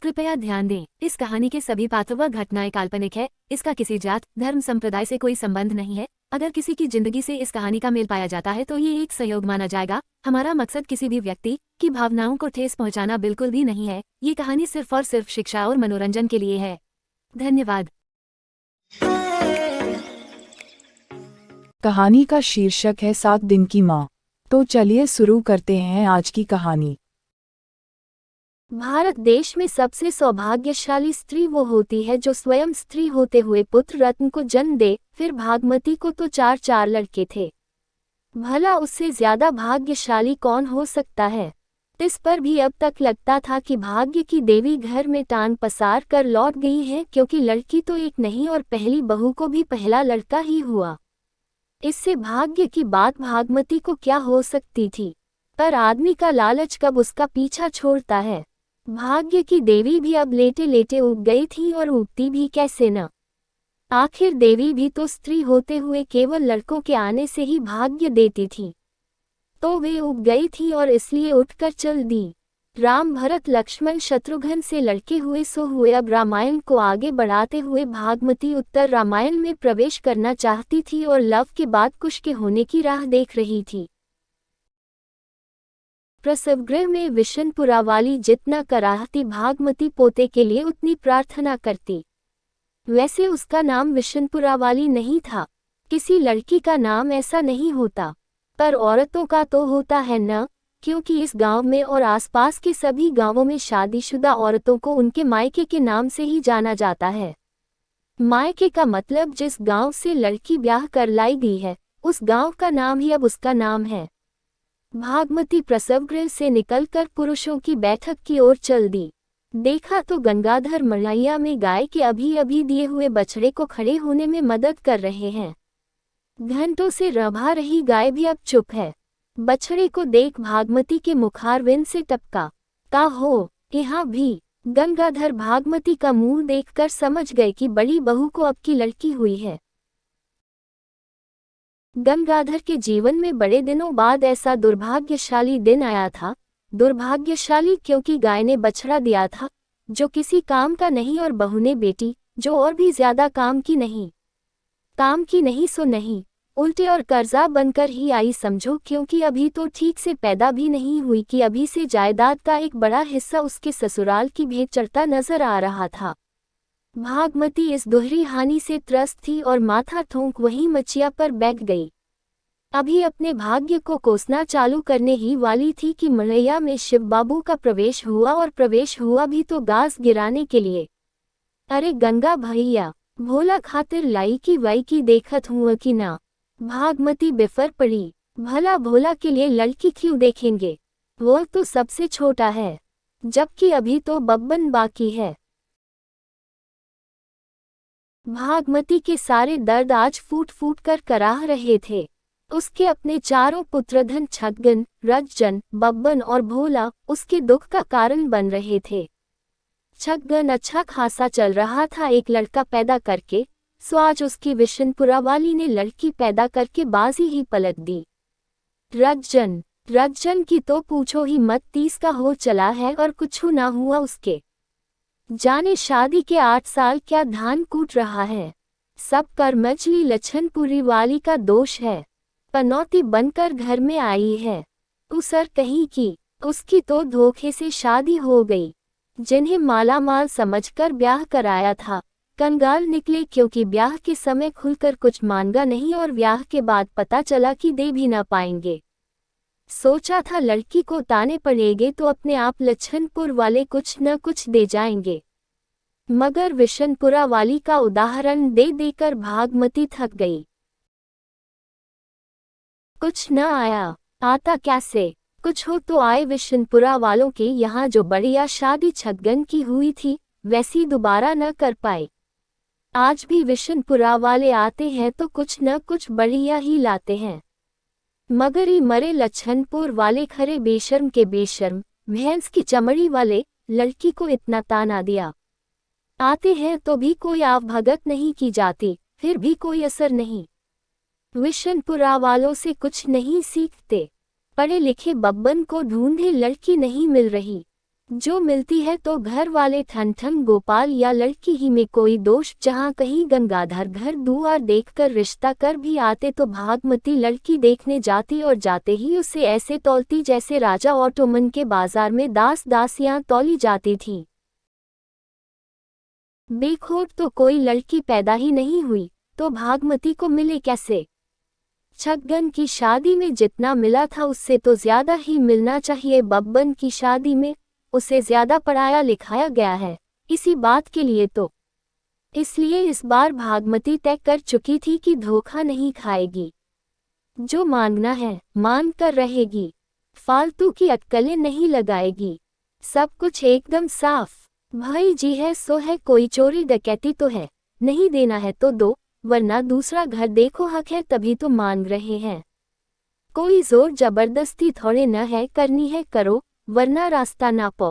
कृपया ध्यान दें, इस कहानी के सभी पात्र व घटनाएं काल्पनिक है। इसका किसी जात, धर्म, संप्रदाय से कोई संबंध नहीं है। अगर किसी की जिंदगी से इस कहानी का मेल पाया जाता है तो ये एक सहयोग माना जाएगा। हमारा मकसद किसी भी व्यक्ति की भावनाओं को ठेस पहुंचाना बिल्कुल भी नहीं है। ये कहानी सिर्फ और सिर्फ शिक्षा और मनोरंजन के लिए है। धन्यवाद। कहानी का शीर्षक है 7 दिन की माँ। तो चलिए शुरू करते हैं आज की कहानी। भारत देश में सबसे सौभाग्यशाली स्त्री वो होती है जो स्वयं स्त्री होते हुए पुत्र रत्न को जन्म दे। फिर भागमती को तो 4 लड़के थे। भला उससे ज्यादा भाग्यशाली कौन हो सकता है। इस पर भी अब तक लगता था कि भाग्य की देवी घर में टांग पसार कर लौट गई है, क्योंकि लड़की तो एक नहीं और पहली बहू को भी पहला लड़का ही हुआ। इससे भाग्य की बात भागमती को क्या हो सकती थी। पर आदमी का लालच कब उसका पीछा छोड़ता है। भाग्य की देवी भी अब लेटे लेटे उग गई थी, और उगती भी कैसे न। आखिर देवी भी तो स्त्री होते हुए केवल लड़कों के आने से ही भाग्य देती थी। तो वे उग गई थी और इसलिए उठकर चल दी। राम, भरत, लक्ष्मण, शत्रुघ्न से लड़के हुए सो हुए। अब रामायण को आगे बढ़ाते हुए भागमती उत्तर रामायण में प्रवेश करना चाहती थी और लव के बाद कुश के होने की राह देख रही थी। प्रसवगृह में विशनपुरा वाली जितना कराहती भागमती पोते के लिए उतनी प्रार्थना करती। वैसे उसका नाम विशनपुरा वाली नहीं था। किसी लड़की का नाम ऐसा नहीं होता, पर औरतों का तो होता है न, क्योंकि इस गांव में और आसपास के सभी गांवों में शादीशुदा औरतों को उनके मायके के नाम से ही जाना जाता है। मायके का मतलब जिस गांव से लड़की ब्याह कर लाई गई है, उस गांव का नाम ही अब उसका नाम है। भागमती प्रसवगृह से निकलकर पुरुषों की बैठक की ओर चल दी। देखा तो गंगाधर मड़ैया में गाय के अभी अभी दिए हुए बछड़े को खड़े होने में मदद कर रहे हैं। घंटों से रभा रही गाय भी अब चुप है। बछड़े को देख भागमती के मुखारविंद से टपका, का हो यहाँ भी। गंगाधर भागमती का मुंह देखकर समझ गए कि बड़ी बहू को अब की लड़की हुई है। गंगाधर के जीवन में बड़े दिनों बाद ऐसा दुर्भाग्यशाली दिन आया था। दुर्भाग्यशाली क्योंकि गाय ने बछड़ा दिया था जो किसी काम का नहीं, और बहू ने बेटी जो और भी ज्यादा काम की नहीं। काम की नहीं सो नहीं, उल्टे और कर्जा बनकर ही आई समझो, क्योंकि अभी तो ठीक से पैदा भी नहीं हुई कि अभी से जायदाद का एक बड़ा हिस्सा उसके ससुराल की भेंट चढ़ता नजर आ रहा था। भागमती इस दोहरी हानि से त्रस्त थी और माथा ठोंक वहीं मचिया पर बैठ गई। अभी अपने भाग्य को कोसना चालू करने ही वाली थी कि मड़ैया में शिवबाबू का प्रवेश हुआ, और प्रवेश हुआ भी तो गाज गिराने के लिए। अरे गंगा भैया, भोला खातिर लाई की वाई की देखत हुआ कि ना। भागमती बिफर पड़ी, भला भोला के लिए लड़की क्यों देखेंगे, वो तो सबसे छोटा है, जबकि अभी तो बब्बन बाकी है। भागमती के सारे दर्द आज फूट फूट कर कराह रहे थे। उसके अपने चारों पुत्रधन छगन, रजन, बब्बन और भोला उसके दुख का कारण बन रहे थे। छगन अच्छा खासा चल रहा था एक लड़का पैदा करके, सो आज उसकी विशनपुरा वाली ने लड़की पैदा करके बाजी ही पलट दी। रजन की तो पूछो ही मत, 30 का हो चला है और कुछ ना हुआ उसके। जाने शादी के 8 साल क्या धान कूट रहा है। सब कर मछली लछनपुरी वाली का दोष है। पनौती बनकर घर में आई है, उसर कहीं की। उसकी तो धोखे से शादी हो गई। जिन्हें मालामाल समझकर ब्याह कराया था, कंगाल निकले, क्योंकि ब्याह के समय खुलकर कुछ मांगा नहीं और ब्याह के बाद पता चला कि दे भी ना पाएंगे। सोचा था लड़की को ताने पड़ेंगे तो अपने आप लछनपुर वाले कुछ न कुछ दे जाएंगे, मगर विशनपुरा वाली का उदाहरण दे देकर भागमती थक गई। कुछ न आया, आता कैसे। कुछ हो तो आए। विशनपुरा वालों के यहाँ जो बढ़िया शादी छगन की हुई थी वैसी दोबारा न कर पाए। आज भी विशनपुरा वाले आते हैं तो कुछ न कुछ बढ़िया ही लाते हैं, मगर ही मरे लछनपुर वाले खरे बेशर्म के बेशर्म, भैंस की चमड़ी वाले लड़की को इतना ताना दिया। आते हैं तो भी कोई आवभगत नहीं की जाती, फिर भी कोई असर नहीं। विशनपुरा वालों से कुछ नहीं सीखते। पढ़े लिखे बब्बन को ढूंढे लड़की नहीं मिल रही। जो मिलती है तो घर वाले ठन ठन गोपाल या लड़की ही में कोई दोष, जहाँ कहीं गंगाधर घर दुआर देखकर रिश्ता कर भी आते तो भागमती लड़की देखने जाती और जाते ही उसे ऐसे तौलती जैसे राजा ऑटोमन के बाजार में दास दासियां तौली जाती थी। बेखोट तो कोई लड़की पैदा ही नहीं हुई तो भागमती को मिले कैसे? छगन की शादी में जितना मिला था उससे तो ज्यादा ही मिलना चाहिए। बब्बन की शादी में उसे ज्यादा पढ़ाया लिखाया गया है इसी बात के लिए तो। इसलिए इस बार भागमती तय कर चुकी थी कि धोखा नहीं खाएगी। जो मांगना है मान कर रहेगी, फालतू की अटकलें नहीं लगाएगी। सब कुछ एकदम साफ। भाई जी है सो है, कोई चोरी डकैती तो है नहीं, देना है तो दो वरना दूसरा घर देखो। हक है तभी तो मांग रहे हैं, कोई जोर जबरदस्ती थोड़े न है। करनी है करो वरना रास्ता ना पो।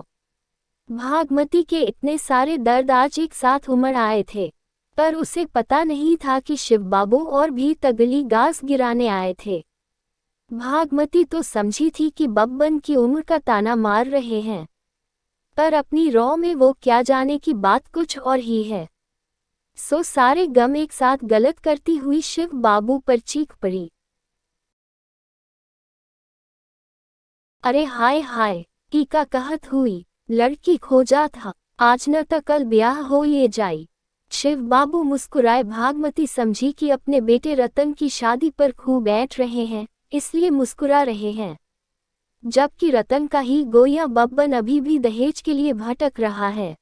भागमती के इतने सारे दर्द आज एक साथ उमड़ आए थे, पर उसे पता नहीं था कि शिव बाबू और भी तगली गाज गिराने आए थे। भागमती तो समझी थी कि बब्बन की उम्र का ताना मार रहे हैं, पर अपनी रौ में वो क्या जाने की बात कुछ और ही है। सो सारे गम एक साथ गलत करती हुई शिव बाबू पर चीख पड़ी। अरे हाय हाय, टीका कहत हुई, लड़की खोजा था, आज न त कल ब्याह हो ये जाई। शिव बाबू मुस्कुराए। भागमती समझी कि अपने बेटे रतन की शादी पर खूब बैठ रहे हैं, इसलिए मुस्कुरा रहे हैं, जबकि रतन का ही गोया बब्बन अभी भी दहेज के लिए भटक रहा है।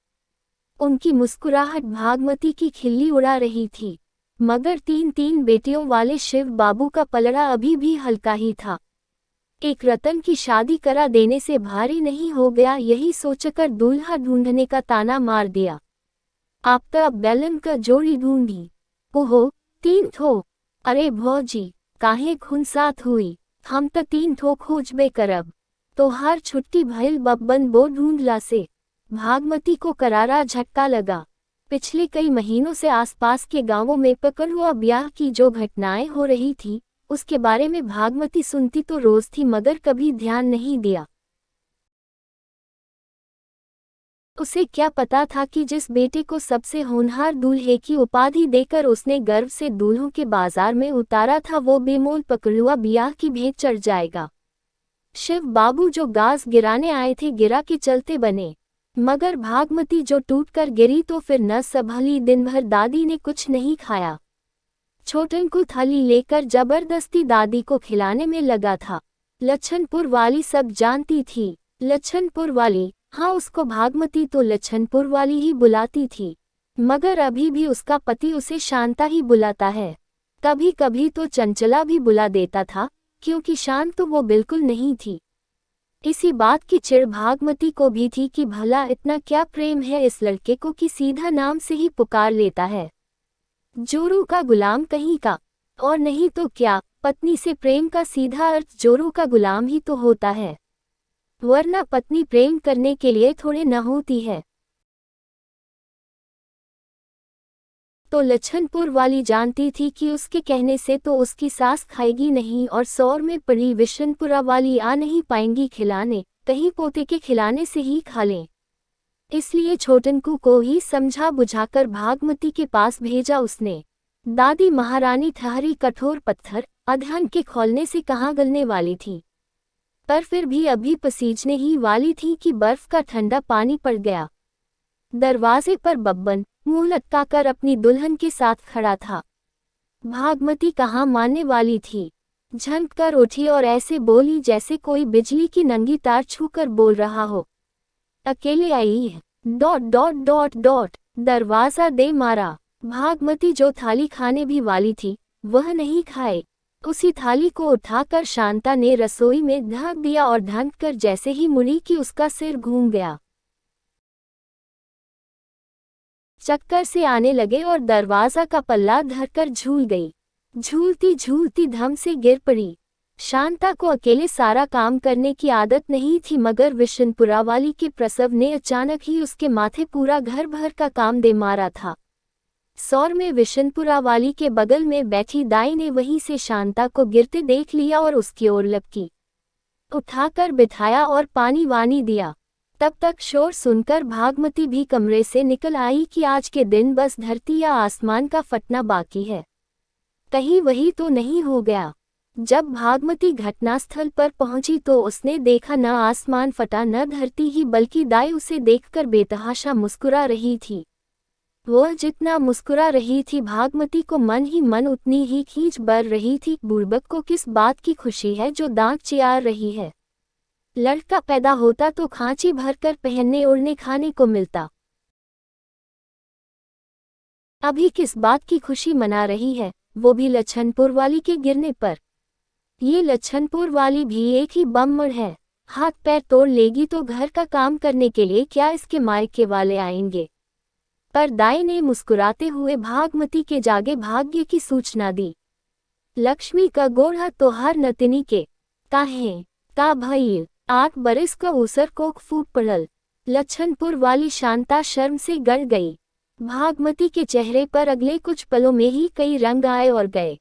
उनकी मुस्कुराहट भागमती की खिल्ली उड़ा रही थी, मगर तीन तीन बेटियों वाले शिव बाबू का पलड़ा अभी भी हल्का ही था। एक रतन की शादी करा देने से भारी नहीं हो गया, यही सोचकर दूल्हा ढूंढने का ताना मार दिया। आप तो अब बैलन का जोड़ी ढूंढी। ओहो 3 ठो। अरे भौजी काहे खुनसात हुई, हम तो 3 ठो खोजबे करब। तो हर छुट्टी भइल बब्बन बो ढूंढला से। भागमती को करारा झटका लगा। पिछले कई महीनों से आसपास के गांवों में पकड़ुआ ब्याह की जो घटनाएं हो रही थी उसके बारे में भागमती सुनती तो रोज थी, मगर कभी ध्यान नहीं दिया। उसे क्या पता था कि जिस बेटे को सबसे होनहार दूल्हे की उपाधि देकर उसने गर्व से दूल्हों के बाजार में उतारा था, वो बेमोल पकड़ुआ ब्याह की भेंट चढ़ जाएगा। शिव बाबू जो गाज गिराने आए थे गिरा के चलते बने, मगर भागमती जो टूटकर गिरी तो फिर न संभली। दिन भर दादी ने कुछ नहीं खाया। छोटन को थाली लेकर जबरदस्ती दादी को खिलाने में लगा था। लच्छनपुर वाली सब जानती थी। लच्छनपुर वाली, हाँ उसको भागमती तो लच्छनपुर वाली ही बुलाती थी, मगर अभी भी उसका पति उसे शांता ही बुलाता है। कभी कभी तो चंचला भी बुला देता था, क्योंकि शांत तो वो बिल्कुल नहीं थी। इसी बात की चिढ़ भागमती को भी थी कि भला इतना क्या प्रेम है इस लड़के को कि सीधा नाम से ही पुकार लेता है। जोरू का गुलाम कहीं का, और नहीं तो क्या, पत्नी से प्रेम का सीधा अर्थ जोरू का गुलाम ही तो होता है, वरना पत्नी प्रेम करने के लिए थोड़े न होती है। तो लच्छनपुर वाली जानती थी कि उसके कहने से तो उसकी सास खाएगी नहीं, और सौर में पड़ी विशनपुरा वाली आ नहीं पाएंगी खिलाने, कहीं पोते के खिलाने से ही खा लें। इसलिए छोटनकू को ही समझा बुझाकर भागमती के पास भेजा उसने। दादी महारानी ठहरी कठोर पत्थर, अधहन के खोलने से कहाँ गलने वाली थी, पर फिर भी अभी पसीजने ही वाली थी कि बर्फ का ठंडा पानी पड़ गया। दरवाजे पर बब्बन मुंह लटकाकर अपनी दुल्हन के साथ खड़ा था। भागमती कहाँ मानने वाली थी, झंक कर उठी और ऐसे बोली जैसे कोई बिजली की नंगी तार छूकर बोल रहा हो। अकेले आई है, ... दरवाजा दे मारा। भागमती जो थाली खाने भी वाली थी वह नहीं खाए। उसी थाली को उठाकर शांता ने रसोई में ढक दिया और ढंक कर जैसे ही मुड़ी कि उसका सिर घूम गया। चक्कर से आने लगे और दरवाजा का पल्ला धरकर झूल गई। झूलती झूलती धम से गिर पड़ी। शांता को अकेले सारा काम करने की आदत नहीं थी, मगर विशनपुरा वाली के प्रसव ने अचानक ही उसके माथे पूरा घर भर का काम दे मारा था। सौर में विशनपुरा वाली के बगल में बैठी दाई ने वहीं से शांता को गिरते देख लिया और उसकी ओर लपकी। उठाकर बिठाया और पानी वानी दिया। तब तक शोर सुनकर भागमती भी कमरे से निकल आई कि आज के दिन बस धरती या आसमान का फटना बाकी है, कहीं वही तो नहीं हो गया। जब भागमती घटनास्थल पर पहुंची तो उसने देखा न आसमान फटा न धरती ही, बल्कि दाई उसे देखकर बेतहाशा मुस्कुरा रही थी। वह जितना मुस्कुरा रही थी भागमती को मन ही मन उतनी ही खींच बर रही थी। बुड़बक को किस बात की खुशी है जो दांत चियार रही है। लड़का पैदा होता तो खांची भरकर पहनने ओढ़ने खाने को मिलता, अभी किस बात की खुशी मना रही है, वो भी लच्छनपुर वाली के गिरने पर। ये लच्छनपुर वाली भी एक ही बम्मड़ है, हाथ पैर तोड़ लेगी तो घर का काम करने के लिए क्या इसके मायके वाले आएंगे। पर दाई ने मुस्कुराते हुए भागमती के जागे भाग्य की सूचना दी। लक्ष्मी का गोढ़ा तोहार नतिनी के काहे का भइल, 8 बरस का ऊसर कोख फूट पड़ल। लच्छनपुर वाली शांता शर्म से गड़ गई। भागमती के चेहरे पर अगले कुछ पलों में ही कई रंग आए और गए।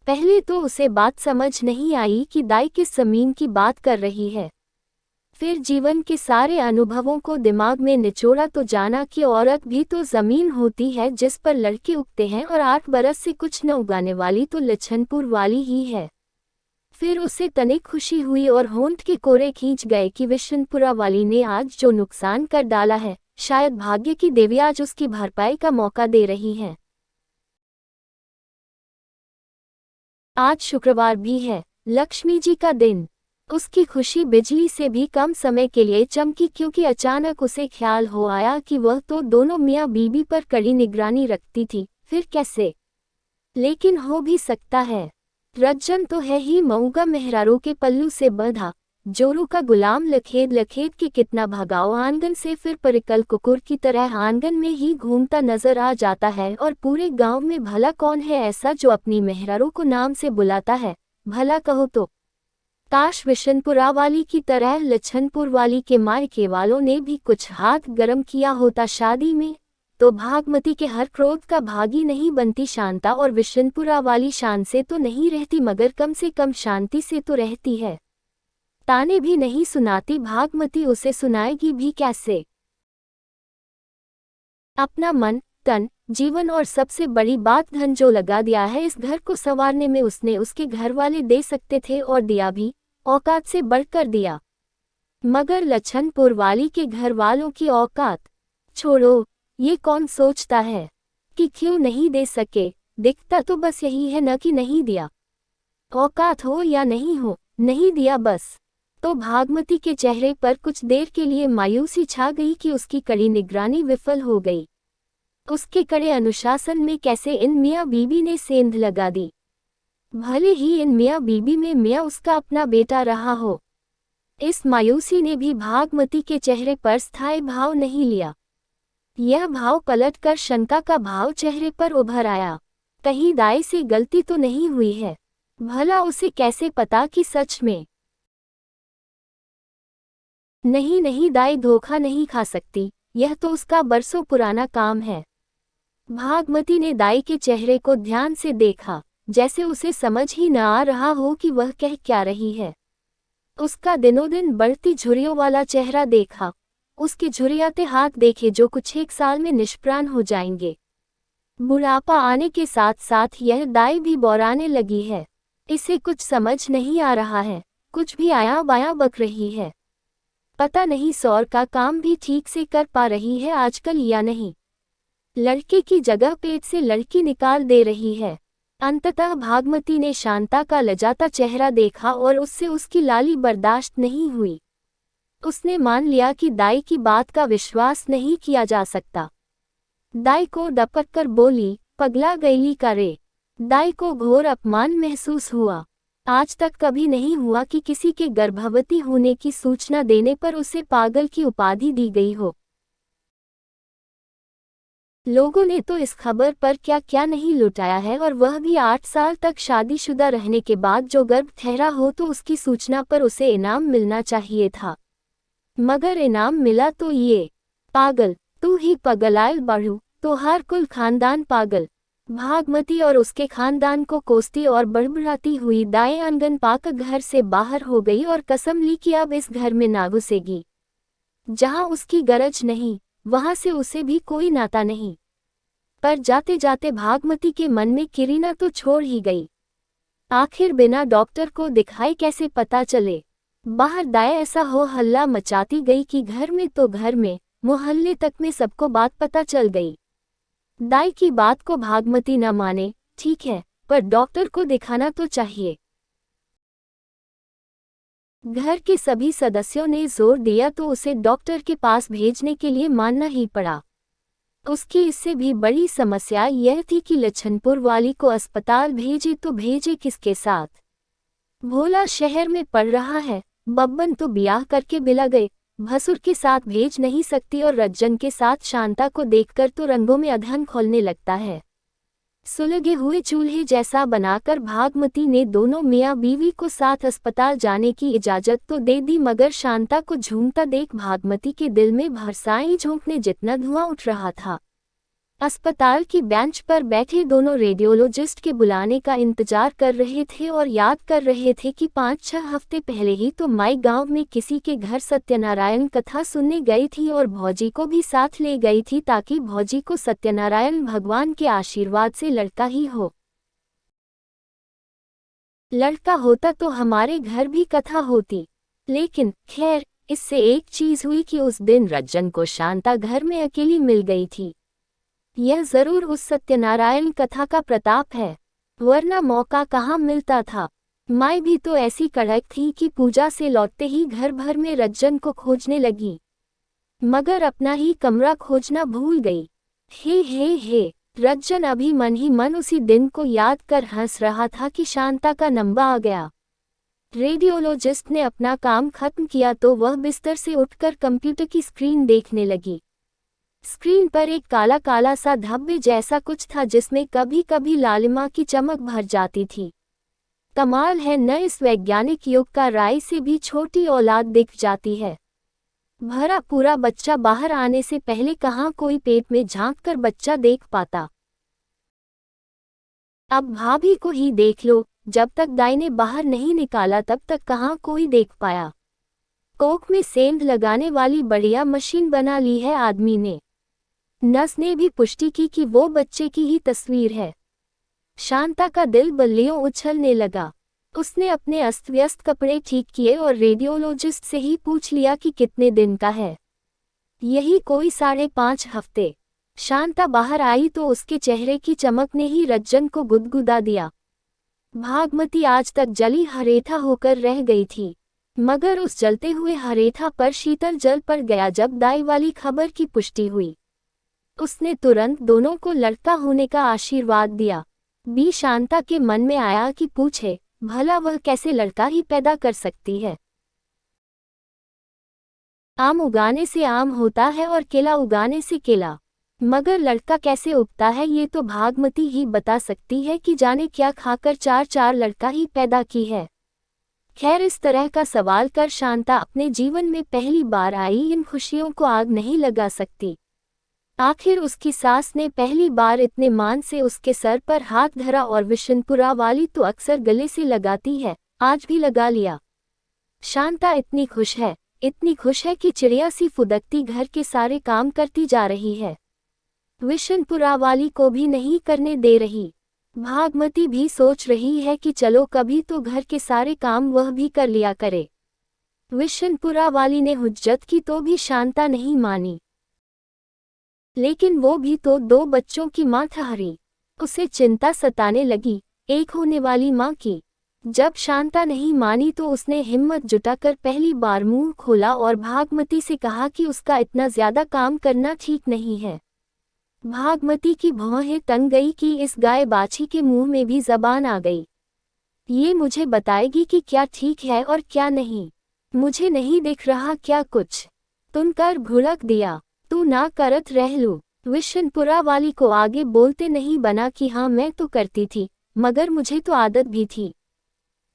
पहले तो उसे बात समझ नहीं आई कि दाई किस जमीन की बात कर रही है। फिर जीवन के सारे अनुभवों को दिमाग में निचोड़ा तो जाना कि औरत भी तो जमीन होती है जिस पर लड़के उगते हैं, और 8 बरस से कुछ न उगाने वाली तो लच्छनपुर वाली ही है। फिर उसे तनिक खुशी हुई और होंठ के कोरे खींच गए कि विशनपुरा वाली ने आज जो नुकसान कर डाला है, शायद भाग्य की देवी आज उसकी भरपाई का मौका दे रही है। आज शुक्रवार भी है, लक्ष्मी जी का दिन। उसकी खुशी बिजली से भी कम समय के लिए चमकी, क्योंकि अचानक उसे ख्याल हो आया कि वह तो दोनों मियाँ बीबी पर कड़ी निगरानी रखती थी। फिर कैसे? लेकिन हो भी सकता है। रज्जन तो है ही मऊगा मेहरारू के पल्लू से बंधा, जोरू का गुलाम लखेद लखेद के कितना भगाओ आंगन से, फिर परिकल कुकुर की तरह आंगन में ही घूमता नजर आ जाता है। और पूरे गांव में भला कौन है ऐसा जो अपनी मेहरारू को नाम से बुलाता है? भला कहो तो काश विशनपुरा वाली की तरह लच्छनपुर वाली के मायके वालों ने भी कुछ हाथ गरम किया होता शादी में, तो भागमती के हर क्रोध का भागी नहीं बनती शांता, और विशनपुरा वाली शान से तो नहीं रहती मगर कम से कम शांति से तो रहती है। ताने भी नहीं सुनाती भागमती, उसे सुनाएगी भी कैसे? अपना मन, तन, जीवन और सबसे बड़ी बात धन जो लगा दिया है इस घर को संवारने में, उसने उसके घर वाले दे सकते थे और दिया भी, औकात से बढ़कर दिया। मगर लच्छनपुर वाली के घर वालों की औकात छोड़ो, ये कौन सोचता है कि क्यों नहीं दे सके। दिखता तो बस यही है न कि नहीं दिया। औकात हो या नहीं हो, नहीं दिया बस। तो भागमती के चेहरे पर कुछ देर के लिए मायूसी छा गई कि उसकी कड़ी निगरानी विफल हो गई। उसके कड़े अनुशासन में कैसे इन मियाँ बीबी ने सेंध लगा दी। भले ही इन मियाँ बीबी में मियाँ उसका अपना बेटा रहा हो। इस मायूसी ने भी भागमती के चेहरे पर स्थायी भाव नहीं लिया। यह भाव पलटकर शंका का भाव चेहरे पर उभर आया। कहीं दाई से गलती तो नहीं हुई है? भला उसे कैसे पता कि सच में नहीं नहीं, दाई धोखा नहीं खा सकती, यह तो उसका बरसों पुराना काम है। भागमती ने दाई के चेहरे को ध्यान से देखा, जैसे उसे समझ ही न आ रहा हो कि वह कह क्या रही है। उसका दिनों दिन बढ़ती झुर्रियों वाला चेहरा देखा, उसके झुर्रियाते हाथ देखे जो कुछ 1 साल में निष्प्राण हो जाएंगे। बुढ़ापा आने के साथ साथ यह दाई भी बौराने लगी है। इसे कुछ समझ नहीं आ रहा है, कुछ भी आया बाया बक रही है। पता नहीं सौर का काम भी ठीक से कर पा रही है आजकल या नहीं। लड़के की जगह पेट से लड़की निकाल दे रही है। अंततः भागमती ने शांता का लजाता चेहरा देखा और उससे उसकी लाली बर्दाश्त नहीं हुई। उसने मान लिया कि दाई की बात का विश्वास नहीं किया जा सकता। दाई को दपक कर बोली, पगला गईली का रे। दाई को घोर अपमान महसूस हुआ। आज तक कभी नहीं हुआ कि किसी के गर्भवती होने की सूचना देने पर उसे पागल की उपाधि दी गई हो। लोगों ने तो इस खबर पर क्या क्या नहीं लुटाया है, और वह भी 8 साल तक शादीशुदा रहने के बाद जो गर्भ ठहरा हो तो उसकी सूचना पर उसे इनाम मिलना चाहिए था। मगर इनाम मिला तो ये पागल, तू ही पगलायल बाड़ू, तो हर कुल खानदान पागल। भागमती और उसके खानदान को कोसती और बड़बड़ाती हुई दाएं आंगन पाकर घर से बाहर हो गई और कसम ली कि अब इस घर में ना घुसेगी। जहां उसकी गरज नहीं, वहां से उसे भी कोई नाता नहीं। पर जाते जाते भागमती के मन में किरीना तो छोड़ ही गई। आखिर बिना डॉक्टर को दिखाए कैसे पता चले? बाहर दाई ऐसा हो हल्ला मचाती गई कि घर में तो घर में, मोहल्ले तक में सबको बात पता चल गई। दाई की बात को भागमती न माने, ठीक है, पर डॉक्टर को दिखाना तो चाहिए। घर के सभी सदस्यों ने जोर दिया तो उसे डॉक्टर के पास भेजने के लिए मानना ही पड़ा। उसकी इससे भी बड़ी समस्या यह थी कि लछनपुर वाली को अस्पताल भेजे तो भेजे किसके साथ? भोला शहर में पढ़ रहा है, बब्बन तो ब्याह करके बिला गए, भसुर के साथ भेज नहीं सकती और रज्जन के साथ शांता को देखकर तो रंगों में अधहन खोलने लगता है। सुलगे हुए चूल्हे जैसा बनाकर भागमती ने दोनों मियाँ बीवी को साथ अस्पताल जाने की इजाजत तो दे दी, मगर शांता को झूमता देख भागमती के दिल में भरसाई झोंकने जितना धुआं उठ रहा था। अस्पताल की बेंच पर बैठे दोनों रेडियोलॉजिस्ट के बुलाने का इंतजार कर रहे थे और याद कर रहे थे कि 5-6 हफ्ते पहले ही तो माई गांव में किसी के घर सत्यनारायण कथा सुनने गई थी और भौजी को भी साथ ले गई थी ताकि भौजी को सत्यनारायण भगवान के आशीर्वाद से लड़का ही हो। लड़का होता तो हमारे घर भी कथा होती। लेकिन खैर, इससे एक चीज हुई कि उस दिन रज्जन को शांता घर में अकेली मिल गई थी। यह जरूर उस सत्यनारायण कथा का प्रताप है, वरना मौका कहाँ मिलता था। माई भी तो ऐसी कड़क थी कि पूजा से लौटते ही घर भर में रज्जन को खोजने लगी, मगर अपना ही कमरा खोजना भूल गई। हे, रज्जन अभी मन ही मन उसी दिन को याद कर हंस रहा था कि शांता का नंबर आ गया। रेडियोलॉजिस्ट ने अपना काम खत्म किया तो वह बिस्तर से उठकर कंप्यूटर की स्क्रीन देखने लगी। स्क्रीन पर एक काला काला सा धब्बे जैसा कुछ था जिसमें कभी कभी लालिमा की चमक भर जाती थी। कमाल है न, इस वैज्ञानिक युग का राय से भी छोटी औलाद दिख जाती है। भरा पूरा बच्चा बाहर आने से पहले कहाँ कोई पेट में झांक कर बच्चा देख पाता। अब भाभी को ही देख लो, जब तक दाई ने बाहर नहीं निकाला तब तक कहाँ कोई देख पाया। कोक में सेंध लगाने वाली बढ़िया मशीन बना ली है आदमी ने। नस ने भी पुष्टि की कि वो बच्चे की ही तस्वीर है। शांता का दिल बल्लियों उछलने लगा। उसने अपने अस्त व्यस्त कपड़े ठीक किए और रेडियोलॉजिस्ट से ही पूछ लिया कि कितने दिन का है। यही कोई 5.5 हफ्ते। शांता बाहर आई तो उसके चेहरे की चमक ने ही रज्जन को गुदगुदा दिया। भागमती आज तक जली हरेठा होकर रह गई थी, मगर उस जलते हुए हरेठा पर शीतल जल पड़ गया जब दाई वाली खबर की पुष्टि हुई। उसने तुरंत दोनों को लड़का होने का आशीर्वाद दिया। बी शांता के मन में आया कि पूछे, भला वह कैसे लड़का ही पैदा कर सकती है? आम उगाने से आम होता है और केला उगाने से केला, मगर लड़का कैसे उगता है ये तो भागमती ही बता सकती है कि जाने क्या खाकर 4 लड़का ही पैदा की है। खैर, इस तरह का सवाल कर शांता अपने जीवन में पहली बार आई इन खुशियों को आग नहीं लगा सकती। आखिर उसकी सास ने पहली बार इतने मान से उसके सर पर हाथ धरा और विशनपुरा वाली तो अक्सर गले से लगाती है, आज भी लगा लिया। शांता इतनी खुश है कि चिड़िया सी फुदकती घर के सारे काम करती जा रही है। विशनपुरा वाली को भी नहीं करने दे रही। भागमती भी सोच रही है कि चलो कभी तो घर के सारे काम वह भी कर लिया करे। विशनपुरा वाली ने हुज्जत की तो भी शांता नहीं मानी। लेकिन वो भी तो 2 बच्चों की माँ ठहरी। उसे चिंता सताने लगी, एक होने वाली माँ की। जब शांता नहीं मानी तो उसने हिम्मत जुटाकर पहली बार मुंह खोला और भागमती से कहा कि उसका इतना ज्यादा काम करना ठीक नहीं है। भागमती की भौहें तंग गई कि इस गाय बाछी के मुंह में भी जबान आ गई। ये मुझे बताएगी कि क्या ठीक है और क्या नहीं। मुझे नहीं दिख रहा क्या कुछ। तुम कर भुड़क दिया, तू ना करत रह लू। विशनपुरा वाली को आगे बोलते नहीं बना कि हाँ मैं तो करती थी, मगर मुझे तो आदत भी थी।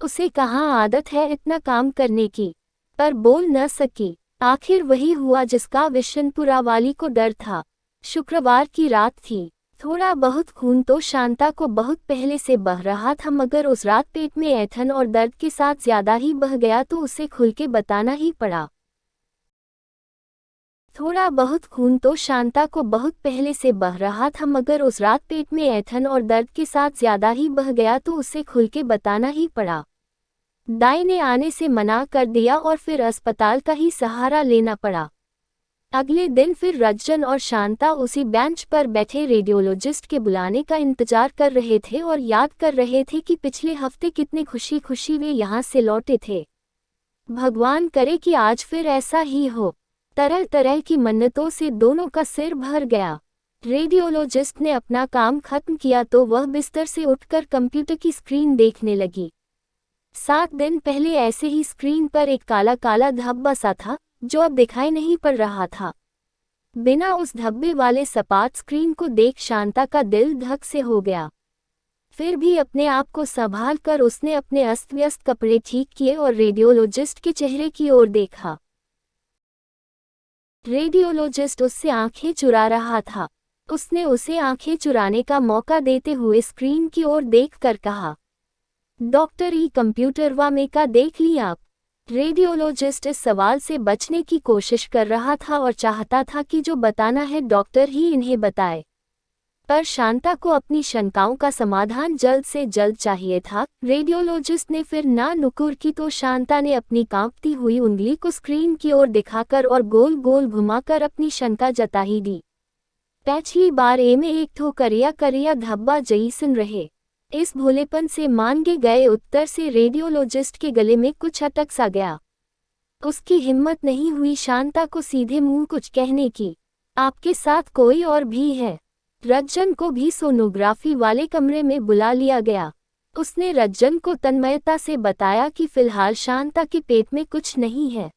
उसे कहाँ आदत है इतना काम करने की, पर बोल न सकी। आखिर वही हुआ जिसका विशनपुरा वाली को डर था। शुक्रवार की रात थी। थोड़ा बहुत खून तो शांता को बहुत पहले से बह रहा था, मगर उस रात पेट में ऐंठन और दर्द के साथ ज्यादा ही बह गया तो उसे खुल के बताना ही पड़ा। थोड़ा बहुत खून तो शांता को बहुत पहले से बह रहा था, मगर उस रात पेट में ऐंठन और दर्द के साथ ज्यादा ही बह गया तो उसे खुल के बताना ही पड़ा। दाई ने आने से मना कर दिया और फिर अस्पताल का ही सहारा लेना पड़ा। अगले दिन फिर रज्जन और शांता उसी बेंच पर बैठे रेडियोलॉजिस्ट के बुलाने का इंतजार कर रहे थे और याद कर रहे थे कि पिछले हफ्ते कितने खुशी खुशी वे यहाँ से लौटे थे। भगवान करे कि आज फिर ऐसा ही हो। तरह तरह की मन्नतों से दोनों का सिर भर गया। रेडियोलॉजिस्ट ने अपना काम खत्म किया तो वह बिस्तर से उठकर कंप्यूटर की स्क्रीन देखने लगी। 7 दिन पहले ऐसे ही स्क्रीन पर एक काला काला धब्बा सा था जो अब दिखाई नहीं पड़ रहा था। बिना उस धब्बे वाले सपाट स्क्रीन को देख शांता का दिल धक से हो गया। फिर भी अपने आप को संभाल कर उसने अपने अस्त व्यस्त कपड़े ठीक किए और रेडियोलॉजिस्ट के चेहरे की ओर देखा। रेडियोलॉजिस्ट उससे आंखें चुरा रहा था। उसने उसे आंखें चुराने का मौका देते हुए स्क्रीन की ओर देखकर कहा, डॉक्टर ई कंप्यूटर में का देख ली आप? रेडियोलॉजिस्ट इस सवाल से बचने की कोशिश कर रहा था और चाहता था कि जो बताना है डॉक्टर ही इन्हें बताए, पर शांता को अपनी शंकाओं का समाधान जल्द से जल्द चाहिए था। रेडियोलॉजिस्ट ने फिर ना नुकुर की तो शांता ने अपनी कांपती हुई उंगली को स्क्रीन की ओर दिखाकर और गोल गोल घुमाकर अपनी शंका जता ही दी। पिछली बार में एक ठो करिया करिया धब्बा जईसन रहे। इस भोलेपन से मांगे गए उत्तर से रेडियोलॉजिस्ट के गले में कुछ अटक सा गया। उसकी हिम्मत नहीं हुई शांता को सीधे मुंह कुछ कहने की। आपके साथ कोई और भी है? रज्जन को भी सोनोग्राफी वाले कमरे में बुला लिया गया। उसने रज्जन को तन्मयता से बताया कि फिलहाल शांता के पेट में कुछ नहीं है।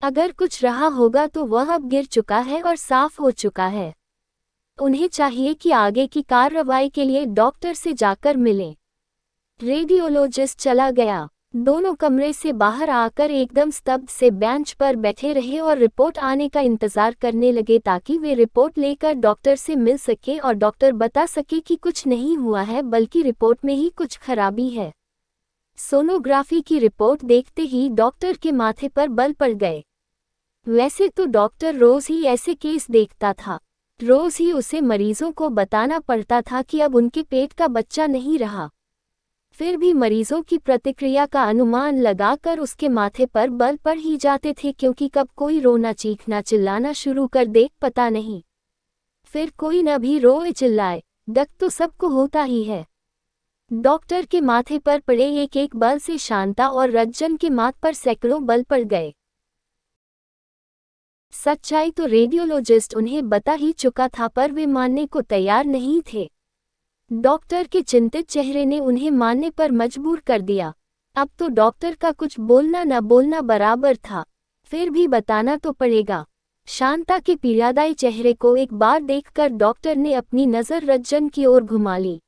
अगर कुछ रहा होगा तो वह अब गिर चुका है और साफ हो चुका है। उन्हें चाहिए कि आगे की कार्रवाई के लिए डॉक्टर से जाकर मिलें। रेडियोलॉजिस्ट चला गया। दोनों कमरे से बाहर आकर एकदम स्तब्ध से बेंच पर बैठे रहे और रिपोर्ट आने का इंतजार करने लगे ताकि वे रिपोर्ट लेकर डॉक्टर से मिल सके और डॉक्टर बता सके कि कुछ नहीं हुआ है बल्कि रिपोर्ट में ही कुछ खराबी है। सोनोग्राफी की रिपोर्ट देखते ही डॉक्टर के माथे पर बल पड़ गए। वैसे तो डॉक्टर रोज ही ऐसे केस देखता था। रोज ही उसे मरीजों को बताना पड़ता था कि अब उनके पेट का बच्चा नहीं रहा। फिर भी मरीजों की प्रतिक्रिया का अनुमान लगाकर उसके माथे पर बल पड़ ही जाते थे, क्योंकि कब कोई रोना चीखना चिल्लाना शुरू कर दे पता नहीं। फिर कोई न भी रोए चिल्लाए, डक तो सबको होता ही है। डॉक्टर के माथे पर पड़े एक एक बल से शांता और रज्जन के माथ पर सैकड़ों बल पड़ गए। सच्चाई तो रेडियोलॉजिस्ट उन्हें बता ही चुका था, पर वे मानने को तैयार नहीं थे। डॉक्टर के चिंतित चेहरे ने उन्हें मानने पर मजबूर कर दिया। अब तो डॉक्टर का कुछ बोलना न बोलना बराबर था। फिर भी बताना तो पड़ेगा। शांता के पीड़ादायी चेहरे को एक बार देखकर डॉक्टर ने अपनी नज़र रज्जन की ओर घुमा ली।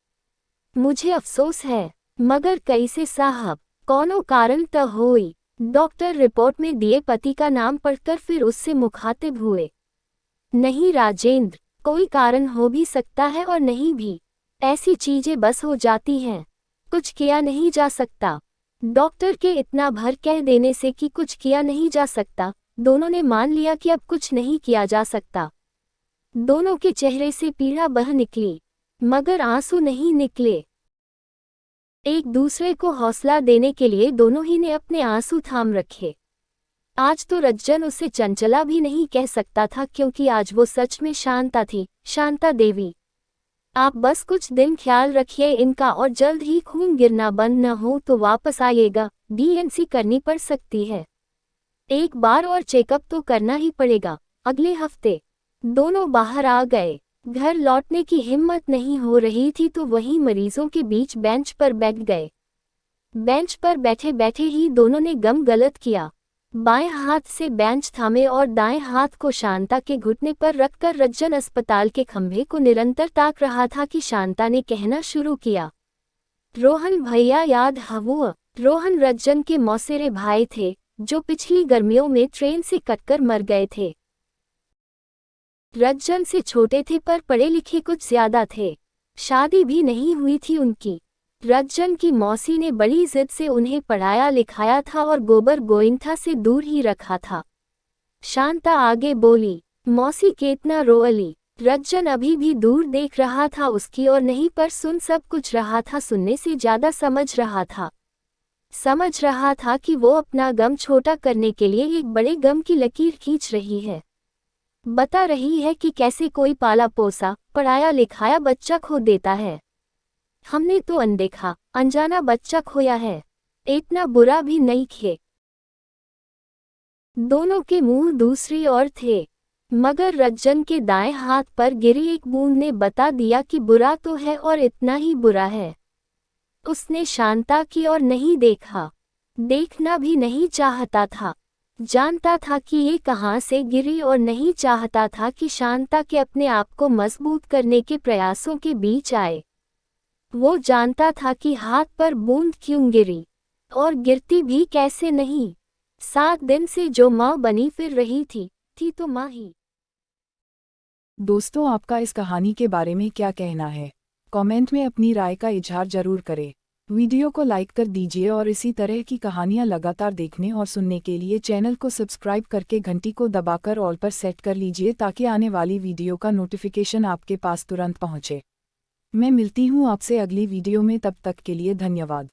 मुझे अफसोस है, मगर कैसे साहब, कौनो कारण त होई। डॉक्टर रिपोर्ट में दिए पति का नाम पढ़कर फिर उससे मुखातिब हुए। नहीं राजेंद्र, कोई कारण हो भी सकता है और नहीं भी। ऐसी चीजें बस हो जाती हैं, कुछ किया नहीं जा सकता। डॉक्टर के इतना भर कह देने से कि कुछ किया नहीं जा सकता, दोनों ने मान लिया कि अब कुछ नहीं किया जा सकता। दोनों के चेहरे से पीड़ा बह निकली, मगर आंसू नहीं निकले। एक दूसरे को हौसला देने के लिए दोनों ही ने अपने आंसू थाम रखे। आज तो रज्जन उसे चंचला भी नहीं कह सकता था, क्योंकि आज वो सच में शांता थी, शांता देवी। आप बस कुछ दिन ख्याल रखिए इनका, और जल्द ही खून गिरना बंद न हो तो वापस आइएगा। डीएनसी करनी पड़ सकती है। एक बार और चेकअप तो करना ही पड़ेगा। अगले हफ्ते दोनों बाहर आ गए। घर लौटने की हिम्मत नहीं हो रही थी तो वहीं मरीजों के बीच बेंच पर बैठ गए। बेंच पर बैठे बैठे ही दोनों ने गम गलत किया। बाएं हाथ से बेंच थामे और दाएं हाथ को शांता के घुटने पर रखकर रज्जन अस्पताल के खंभे को निरंतर ताक रहा था कि शांता ने कहना शुरू किया, रोहन भैया याद हवुआ। रोहन रज्जन के मौसेरे भाई थे जो पिछली गर्मियों में ट्रेन से कटकर मर गए थे। रज्जन से छोटे थे पर पढ़े लिखे कुछ ज्यादा थे। शादी भी नहीं हुई थी उनकी। रज्जन की मौसी ने बड़ी जिद से उन्हें पढ़ाया लिखाया था और गोबर गोइंठा से दूर ही रखा था। शांता आगे बोली, मौसी केतना रोअली। रज्जन अभी भी दूर देख रहा था उसकी और नहीं पर सुन सब कुछ रहा था, सुनने से ज्यादा समझ रहा था। समझ रहा था कि वो अपना गम छोटा करने के लिए एक बड़े गम की लकीर खींच रही है। बता रही है कि कैसे कोई पाला पोसा पढ़ाया लिखाया बच्चा खो देता है। हमने तो अनदेखा अनजाना बच्चा खोया है, इतना बुरा भी नहीं खे। दोनों के मुंह दूसरी ओर थे, मगर रज्जन के दाएं हाथ पर गिरी एक बूंद ने बता दिया कि बुरा तो है और इतना ही बुरा है। उसने शांता की ओर नहीं देखा, देखना भी नहीं चाहता था। जानता था कि ये कहाँ से गिरी और नहीं चाहता था कि शांता के अपने आप को मजबूत करने के प्रयासों के बीच आए। वो जानता था कि हाथ पर बूंद क्यों गिरी और गिरती भी कैसे नहीं। 7 दिन से जो माँ बनी फिर रही थी तो माँ ही। दोस्तों, आपका इस कहानी के बारे में क्या कहना है? कमेंट में अपनी राय का इजहार जरूर करें। वीडियो को लाइक कर दीजिए और इसी तरह की कहानियां लगातार देखने और सुनने के लिए चैनल को सब्सक्राइब करके घंटी को दबाकर ऑल पर सेट कर लीजिए ताकि आने वाली वीडियो का नोटिफिकेशन आपके पास तुरंत पहुंचे। मैं मिलती हूं आपसे अगली वीडियो में, तब तक के लिए धन्यवाद।